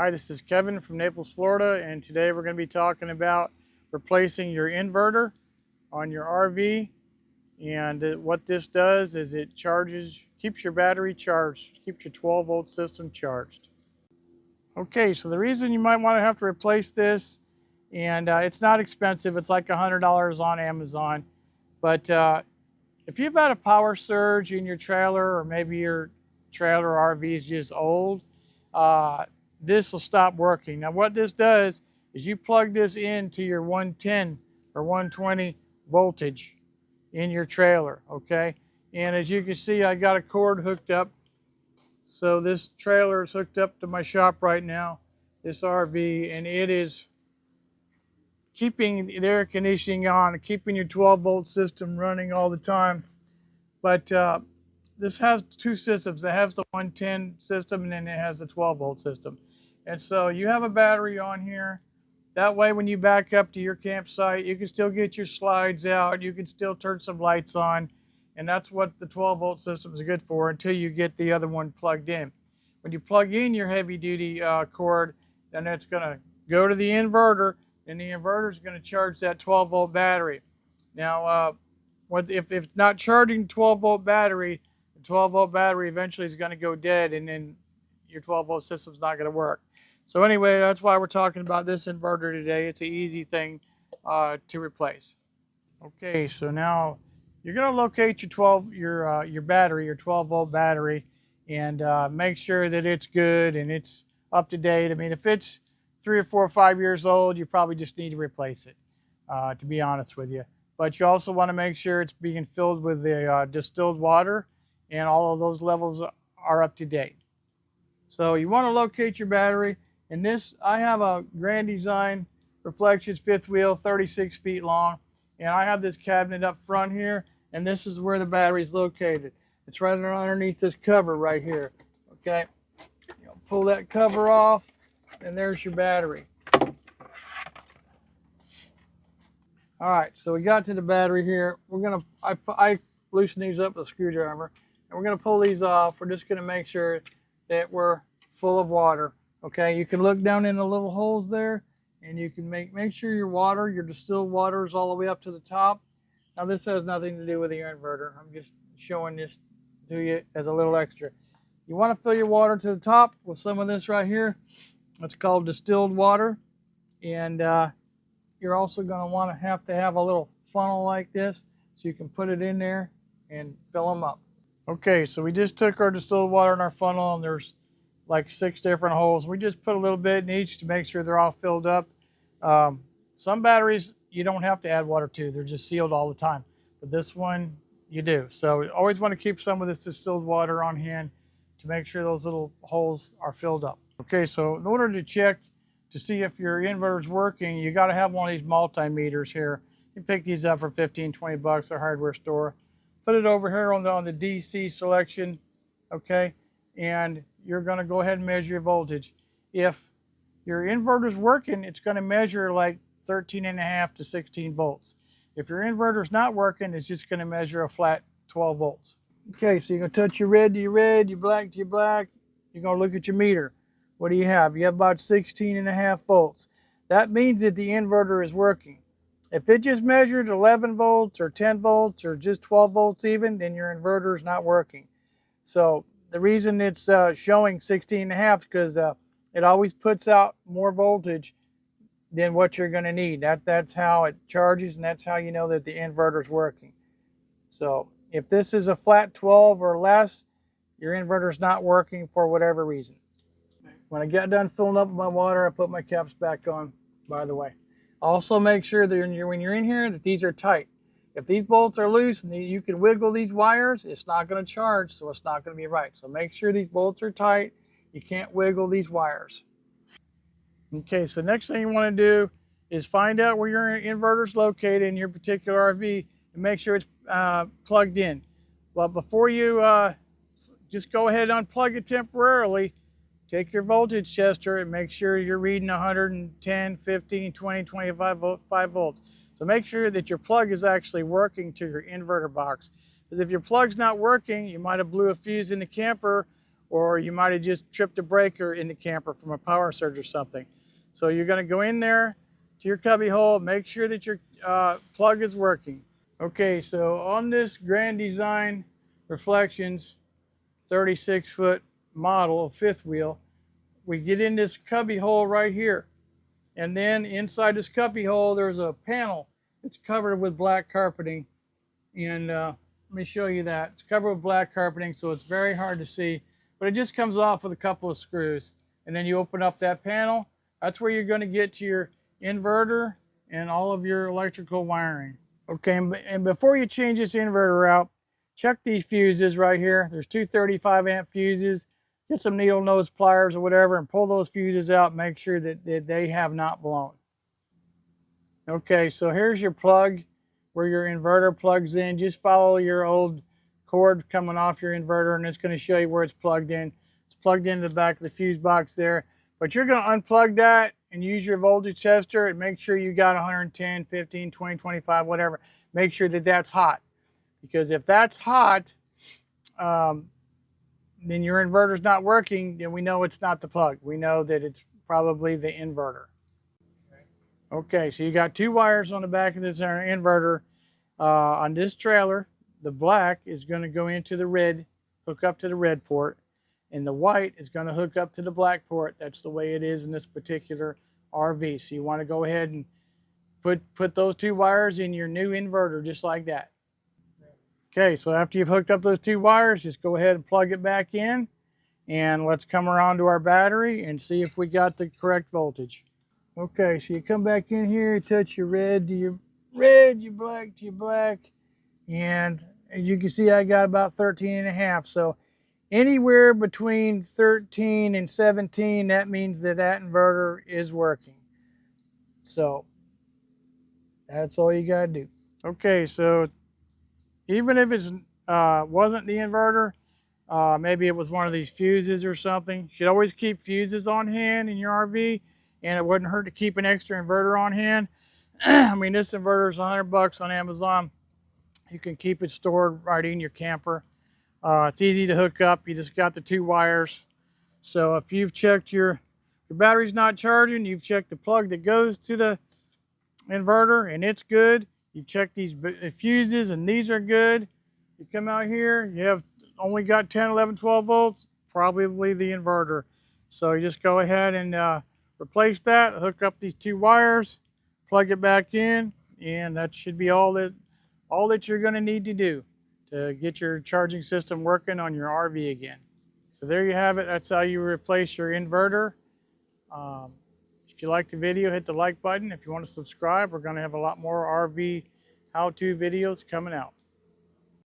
Hi, this is Kevin from Naples, Florida, and today we're going to be talking about replacing your inverter on your RV. And what this does is it keeps your battery charged, keeps your 12-volt system charged. Okay, so the reason you might want to have to replace this, and it's not expensive, it's like $100 on Amazon, but if you've had a power surge in your trailer, or maybe your trailer or RV is just old, this will stop working. Now what this does is you plug this into your 110 or 120 voltage in your trailer, okay? And as you can see, I got a cord hooked up. So this trailer is hooked up to my shop right now, this RV, and it is keeping the air conditioning on, keeping your 12-volt system running all the time. But this has two systems. It has the 110 system, and then it has the 12-volt system. And so you have a battery on here. That way, when you back up to your campsite, you can still get your slides out. You can still turn some lights on. And that's what the 12-volt system is good for until you get the other one plugged in. When you plug in your heavy-duty cord, then it's going to go to the inverter, and the inverter is going to charge that 12-volt battery. Now, if it's not charging 12-volt battery, the 12-volt battery eventually is going to go dead, and then your 12-volt system is not going to work. So anyway, that's why we're talking about this inverter today. It's an easy thing to replace. Okay, so now you're going to locate your battery, your 12-volt battery, and make sure that it's good and it's up to date. I mean, if it's 3 or 4 or 5 years old, you probably just need to replace it, to be honest with you. But you also want to make sure it's being filled with the distilled water, and all of those levels are up to date. So you want to locate your battery. And this, I have a Grand Design Reflections fifth wheel, 36 feet long. And I have this cabinet up front here, and this is where the battery is located. It's right underneath this cover right here. Okay, pull that cover off, and there's your battery. All right, so we got to the battery here. I loosen these up with a screwdriver, and we're gonna pull these off. We're just gonna make sure that we're full of water. Okay, you can look down in the little holes there, and you can make sure your distilled water is all the way up to the top. Now this has nothing to do with your inverter. I'm just showing this to you as a little extra. You want to fill your water to the top with some of this right here. It's called distilled water, and you're also going to have to have a little funnel like this so you can put it in there and fill them up. Okay, so we just took our distilled water in our funnel, and there's like 6 different holes. We just put a little bit in each to make sure they're all filled up. Some batteries you don't have to add water to. They're just sealed all the time. But this one you do. So you always want to keep some of this distilled water on hand to make sure those little holes are filled up. Okay, so in order to check to see if your inverter is working, you got to have one of these multimeters here. You pick these up for 15, 20 bucks at a hardware store. Put it over here on the DC selection, okay? And you're going to go ahead and measure your voltage. If your inverter is working, it's going to measure like 13.5 to 16 volts. If your inverter is not working, it's just going to measure a flat 12 volts. Okay, so you're going to touch your red to your red, your black to your black. You're going to look at your meter. What do you have? You have about 16.5 volts. That means that the inverter is working. If it just measured 11 volts or 10 volts or just 12 volts even, then your inverter is not working. So the reason it's showing 16.5 is because it always puts out more voltage than what you're going to need. That's how it charges, and that's how you know that the inverter is working. So if this is a flat 12 or less, your inverter is not working for whatever reason. When I get done filling up with my water, I put my caps back on, by the way. Also make sure that when you're in here that these are tight. If these bolts are loose and you can wiggle these wires, it's not going to charge, so it's not going to be right. So make sure these bolts are tight. You can't wiggle these wires. Okay, so next thing you want to do is find out where your inverter is located in your particular RV and make sure it's plugged in. Well, before you just go ahead and unplug it temporarily, take your voltage tester and make sure you're reading 110, 15, 20, 25 volts. So make sure that your plug is actually working to your inverter box. Because if your plug's not working, you might have blew a fuse in the camper, or you might have just tripped a breaker in the camper from a power surge or something. So you're going to go in there to your cubby hole, make sure that your plug is working. Okay, so on this Grand Design Reflections 36-foot model of fifth wheel, we get in this cubby hole right here. And then inside this cubby hole, there's a panel. It's covered with black carpeting. And let me show you that. It's covered with black carpeting, so it's very hard to see. But it just comes off with a couple of screws. And then you open up that panel. That's where you're going to get to your inverter and all of your electrical wiring. Okay, and before you change this inverter out, check these fuses right here. There's two 35 amp fuses. Get some needle nose pliers or whatever and pull those fuses out. Make sure that they have not blown. Okay, so here's your plug where your inverter plugs in. Just follow your old cord coming off your inverter and it's going to show you where it's plugged in. It's plugged into the back of the fuse box there. But you're going to unplug that and use your voltage tester and make sure you got 110, 15, 20, 25, whatever. Make sure that that's hot. Because if that's hot, then your inverter's not working, then we know it's not the plug. We know that it's probably the inverter. Okay, so you got two wires on the back of this inverter. On this trailer, the black is going to go into the red, hook up to the red port, and the white is going to hook up to the black port. That's the way it is in this particular RV. So you want to go ahead and put those two wires in your new inverter just like that. Okay, so after you've hooked up those two wires, just go ahead and plug it back in, and let's come around to our battery and see if we got the correct voltage. Okay, so you come back in here, you touch your red to your red, your black to your black, and as you can see, I got about 13 and a half. So anywhere between 13 and 17, that means that that inverter is working. So that's all you got to do. Okay, so even if it wasn't the inverter, maybe it was one of these fuses or something. You should always keep fuses on hand in your RV, and it wouldn't hurt to keep an extra inverter on hand. I mean, this inverter is $100 on Amazon. You can keep it stored right in your camper. It's easy to hook up. You just got the two wires. So if you've checked your battery's not charging, you've checked the plug that goes to the inverter and it's good. You've checked these fuses and these are good. You come out here, you have only got 10, 11, 12 volts, probably the inverter. So you just go ahead and replace that, hook up these two wires, plug it back in, and that should be all that you're going to need to do to get your charging system working on your RV again. So there you have it. That's how you replace your inverter. If you like the video, hit the like button. If you want to subscribe, we're going to have a lot more RV how-to videos coming out.